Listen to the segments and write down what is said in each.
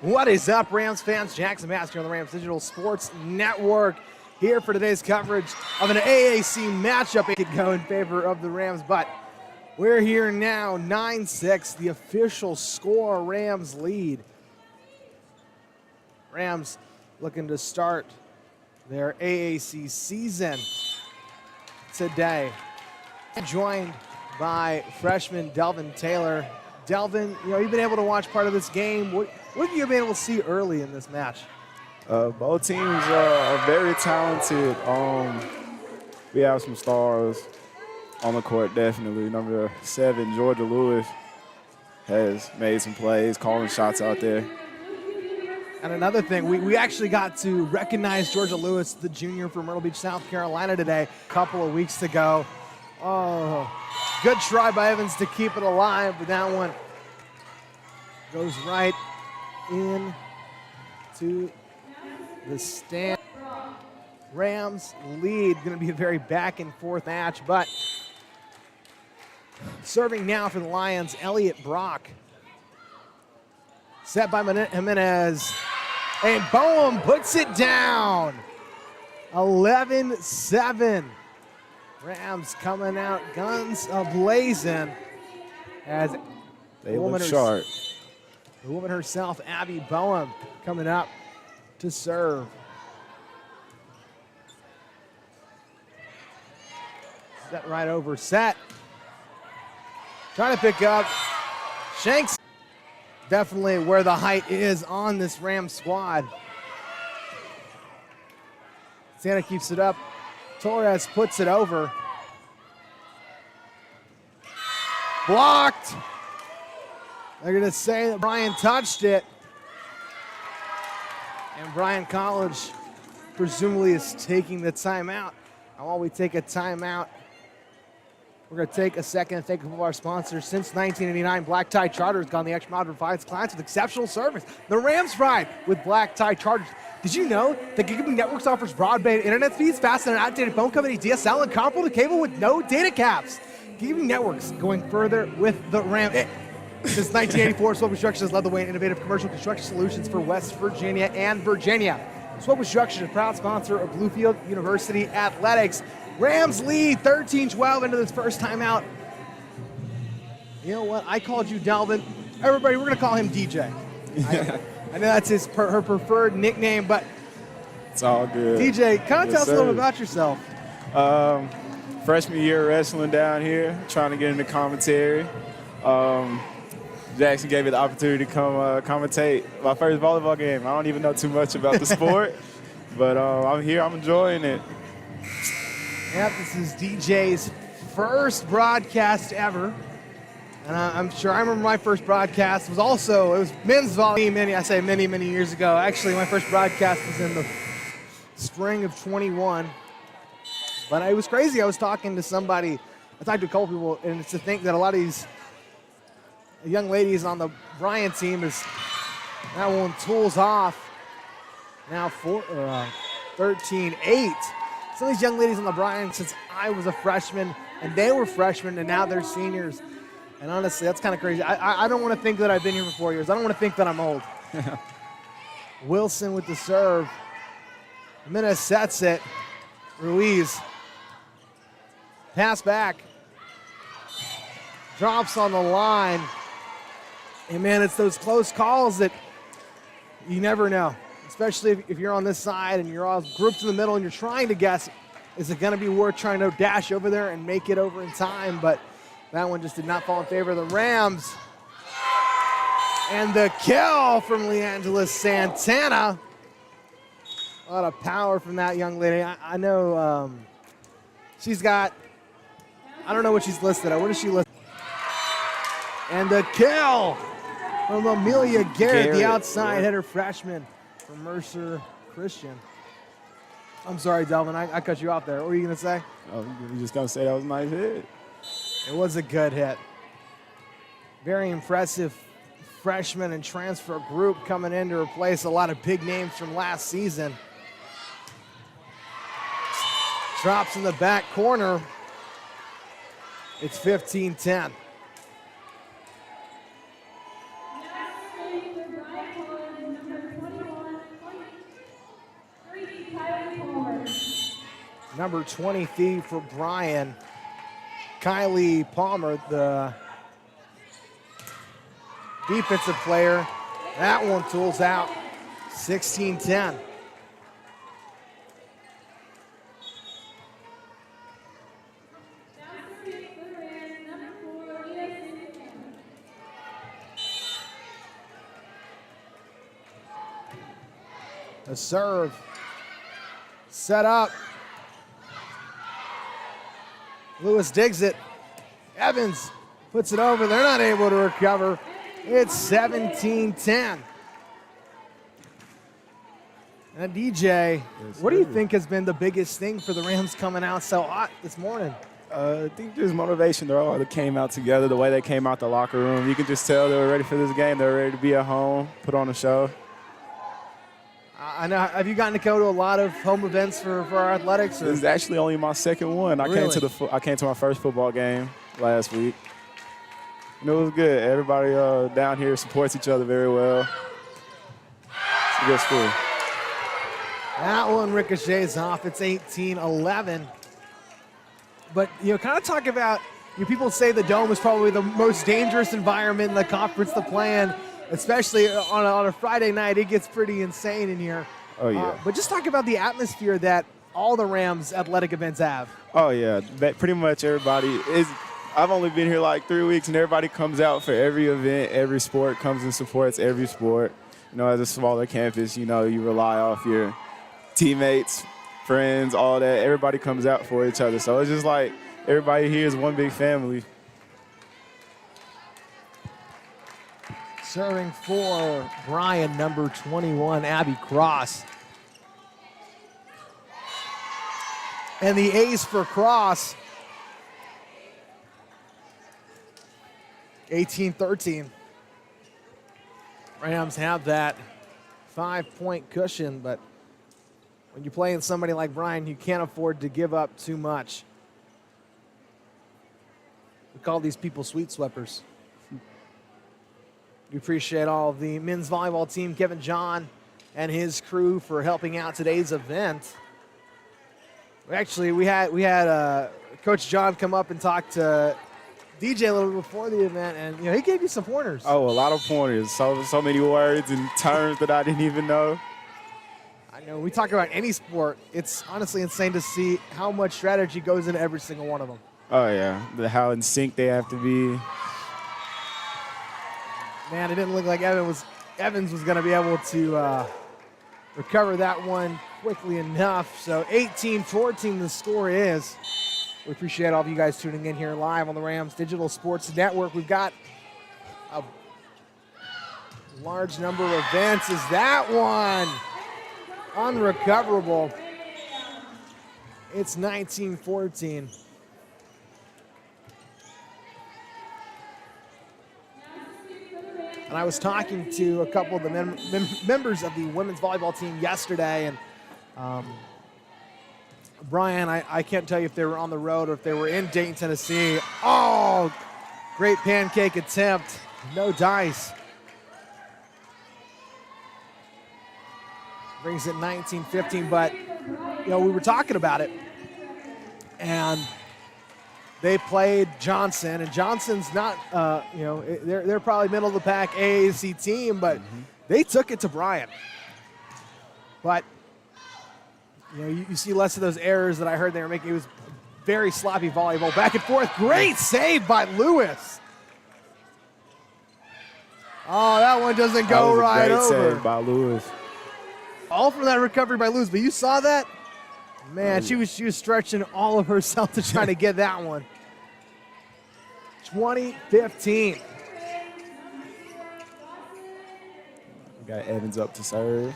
What is up, Rams fans? Jackson Master on the Rams Digital Sports Network here for today's coverage of an AAC matchup. It could go in favor of the Rams, but we're here now, 9-6, the official score. Rams lead. Rams looking to start their AAC season today. Joined by freshman Delvin Taylor. Delvin, you've been able to watch part of this game. What have you been able to see early in this match? Both teams are very talented. We have some stars on the court, definitely. Number 7, Georgia Lewis, has made some plays, calling shots out there. And another thing, we actually got to recognize Georgia Lewis, the junior from Myrtle Beach, South Carolina today, a couple of weeks ago. Oh, good try by Evans to keep it alive, but that one goes right into the stand. Rams lead, going to be a very back and forth match, but serving now for the Lions, Elliott Brock. Set by Jimenez, and Boehm puts it down. 11-7. Rams coming out guns a-blazing as they look sharp. The woman herself, Abby Boehm, coming up to serve. Set right over set. Trying to pick up. Shanks. Definitely where the height is on this Rams squad. Santa keeps it up. Torres puts it over. Blocked. They're going to say that Bryan touched it. And Bryan College presumably is taking the timeout. And while we take a timeout, we're going to take a second and thank our sponsors. Since 1989, Black Tie Charter has gone the extra mile to provide its clients with exceptional service. The Rams ride with Black Tie Charters. Did you know that Gigabit Networks offers broadband internet speeds faster than an outdated phone company DSL and comparable to cable with no data caps? Gigabit Networks going further with the Rams. Since 1984, Swope Construction has led the way in innovative commercial construction solutions for West Virginia and Virginia. Swope Construction is a proud sponsor of Bluefield University Athletics. Rams lead 13-12 into this first timeout. You know what? I called you Delvin. Everybody, we're going to call him DJ. I know that's her preferred nickname, but it's all good. DJ, kind of tell us a little bit about yourself. Freshman year wrestling down here, trying to get into commentary. Jackson gave me the opportunity to come commentate my first volleyball game. I don't even know too much about the sport, but I'm here. I'm enjoying it. Yep, this is DJ's first broadcast ever. And I'm sure I remember my first broadcast it was men's volleyball. Many years ago. Actually, my first broadcast was in the spring of 21. But it was crazy. I was talking to somebody. I talked to a couple people, and it's to think that a lot of these young ladies on the Bryan team is now one tools off. Now 13-8. Some of these young ladies on the Bryan, since I was a freshman, and they were freshmen, and now they're seniors. And honestly, that's kind of crazy. I don't want to think that I've been here for 4 years. I don't want to think that I'm old. Wilson with the serve. Jimenez sets it. Ruiz. Pass back. Drops on the line. And, man, it's those close calls that you never know, especially if you're on this side and you're all grouped in the middle and you're trying to guess, is it going to be worth trying to dash over there and make it over in time? But that one just did not fall in favor of the Rams. And the kill from LeAngela Santana. A lot of power from that young lady. I know she's got, I don't know what she's listed at. What is she listed? And the kill from Amelia Garrett, the outside hitter freshman from Mercer Christian. I'm sorry, Delvin, I cut you off there. What were you going to say? Oh, you just going to say that was a nice hit. It was a good hit. Very impressive freshman and transfer group coming in to replace a lot of big names from last season. Drops in the back corner. It's 15-10. Number 23 for Bryan, Kylie Palmer, the defensive player. That one tools out, 16-10. A serve, set up. Lewis digs it. Evans puts it over. They're not able to recover. It's 17-10. And DJ, what do you think has been the biggest thing for the Rams coming out so hot this morning? I think just motivation. They came out together. The way they came out the locker room, you can just tell they were ready for this game. They were ready to be at home, put on a show. I know. Have you gotten to go to a lot of home events for our athletics? This is actually only my second one. I came to my first football game last week, and it was good. Everybody down here supports each other very well. It's a good school. That one ricochets off. It's 18-11. But kind of talk about. People say the Dome is probably the most dangerous environment in the conference to play in. Especially on a Friday night, it gets pretty insane in here. Oh, yeah. But just talk about the atmosphere that all the Rams athletic events have. Oh, yeah. Pretty much everybody is. I've only been here like 3 weeks, and everybody comes out for every event. Every sport comes and supports every sport. As a smaller campus, you rely off your teammates, friends, all that. Everybody comes out for each other. So it's just like everybody here is one big family. Serving for Bryan, number 21, Abby Cross. And the ace for Cross, 18-13. Rams have that 5-point cushion, but when you're playing somebody like Bryan, you can't afford to give up too much. We call these people sweet sweepers. We appreciate all of the men's volleyball team, Kevin John and his crew, for helping out today's event. We had Coach John come up and talk to DJ a little bit before the event, and he gave you some pointers. Oh, a lot of pointers. So many words and terms that I didn't even know. I know. We talk about any sport. It's honestly insane to see how much strategy goes into every single one of them. Oh yeah, how in sync they have to be. Man, it didn't look like Evans was going to be able to recover that one quickly enough. So 18-14 the score is. We appreciate all of you guys tuning in here live on the Rams Digital Sports Network. We've got a large number of events. Is that one unrecoverable? It's 19-14. And I was talking to a couple of the members of the women's volleyball team yesterday, and Bryan, I can't tell you if they were on the road or if they were in Dayton, Tennessee. Oh, great pancake attempt. No dice. Brings it 19-15, but, we were talking about it. And they played Johnson, and Johnson's not, they're probably middle of the pack AAC team, but they took it to Bryan. But, you see less of those errors that I heard they were making. It was very sloppy volleyball, back and forth. Great save by Lewis. Oh, that one doesn't go right over. Great save by Lewis. All from that recovery by Lewis, but you saw that? Man, she was stretching all of herself to try to get that one. 20-15. We got Evans up to serve.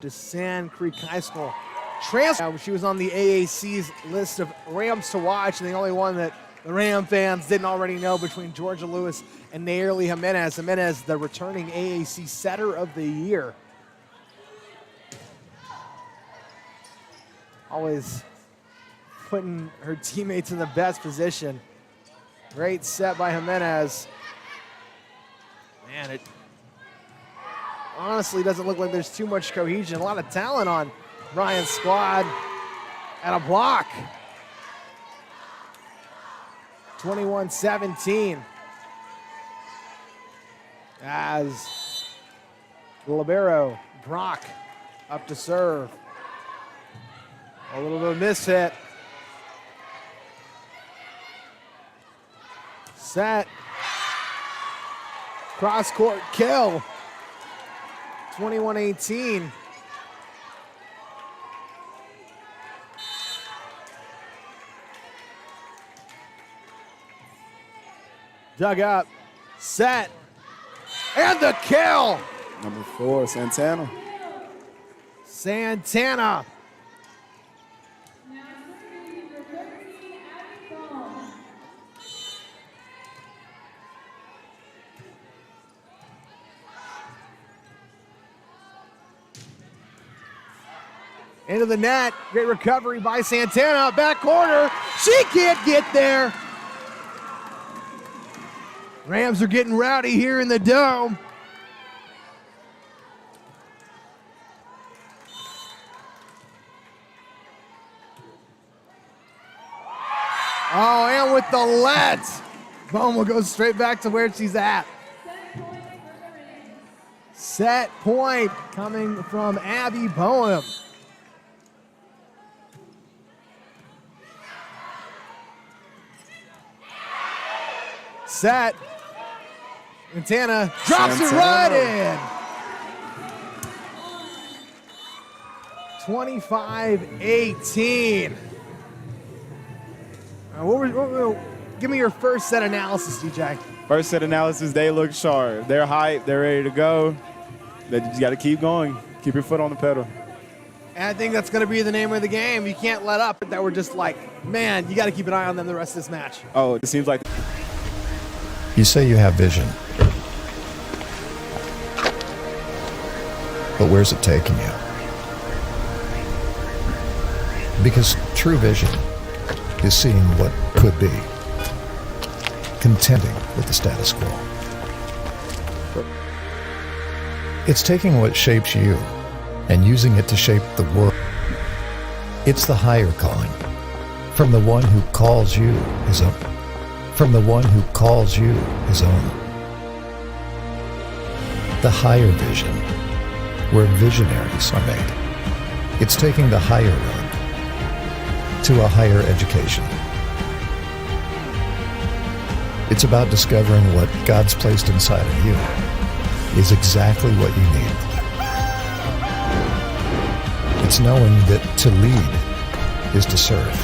To Sand Creek High School. She was on the AAC's list of Rams to watch, and the only one that the Ram fans didn't already know between Georgia Lewis and Nayeli Jimenez. Jimenez, the returning AAC Setter of the Year. Always putting her teammates in the best position. Great set by Jimenez. Man, honestly doesn't look like there's too much cohesion. A lot of talent on Bryan's squad. And a block. 21-17. As the libero, Brock, up to serve. A little bit of miss hit. Set. Cross-court kill. 21-18. Dug up. Set. And the kill. Number 4, Santana. Santana. Into the net. Great recovery by Santana. Back corner. She can't get there. Rams are getting rowdy here in the Dome. Oh, and with the let. Bohm will go straight back to where she's at. Set point coming from Abby Boehm. Set. Santana drops it right in. 25-18. Give me your first set analysis, DJ. First set analysis, they look sharp. They're hyped. They're ready to go. They just got to keep going. Keep your foot on the pedal. And I think that's going to be the name of the game. You can't let up. That we're just like, man, you got to keep an eye on them the rest of this match. Oh, it seems like... You say you have vision. But where's it taking you? Because true vision is seeing what could be, contending with the status quo. It's taking what shapes you and using it to shape the world. It's the higher calling, from the one who calls you his own. From the one who calls you his own. The higher vision, where visionaries are made. It's taking the higher road to a higher education. It's about discovering what God's placed inside of you is exactly what you need. It's knowing that to lead is to serve,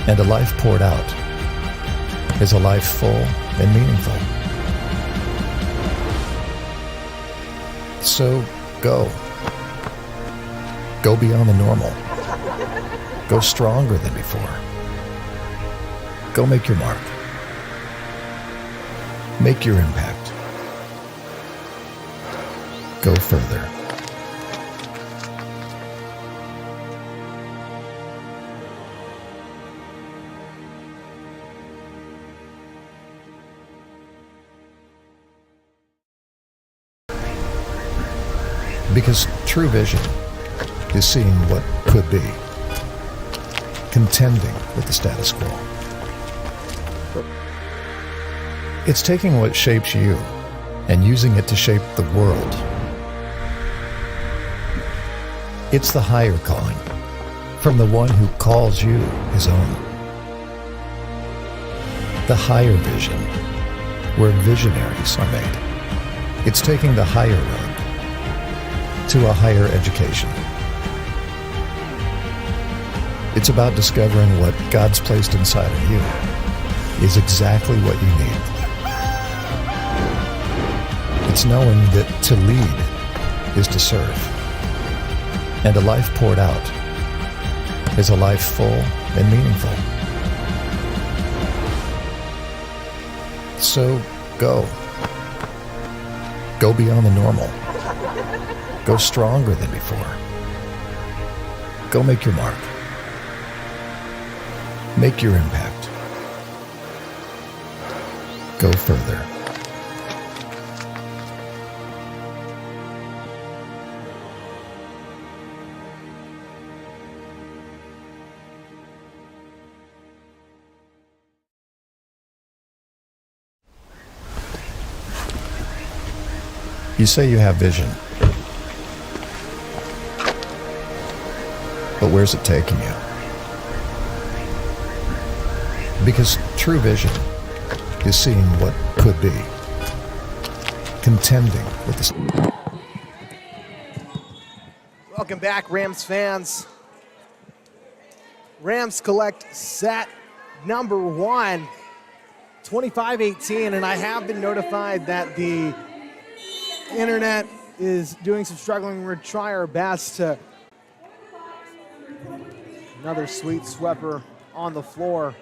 and a life poured out is a life full and meaningful. So go. Go beyond the normal. Go stronger than before. Go make your mark. Make your impact. Go further. Because true vision is seeing what could be, contending with the status quo. It's taking what shapes you and using it to shape the world. It's the higher calling, from the one who calls you his own. The higher vision, where visionaries are made. It's taking the higher road to a higher education. It's about discovering what God's placed inside of you is exactly what you need. It's knowing that to lead is to serve, and a life poured out is a life full and meaningful. So go. Go beyond the normal. Go stronger than before. Go make your mark. Make your impact. Go further. You say you have vision. But where's it taking you? Because true vision is seeing what could be, contending with the... Welcome back, Rams fans. Rams collect set number 1, 25-18, and I have been notified that the internet is doing some struggling. We're going to try our best to... Another sweet sweeper on the floor.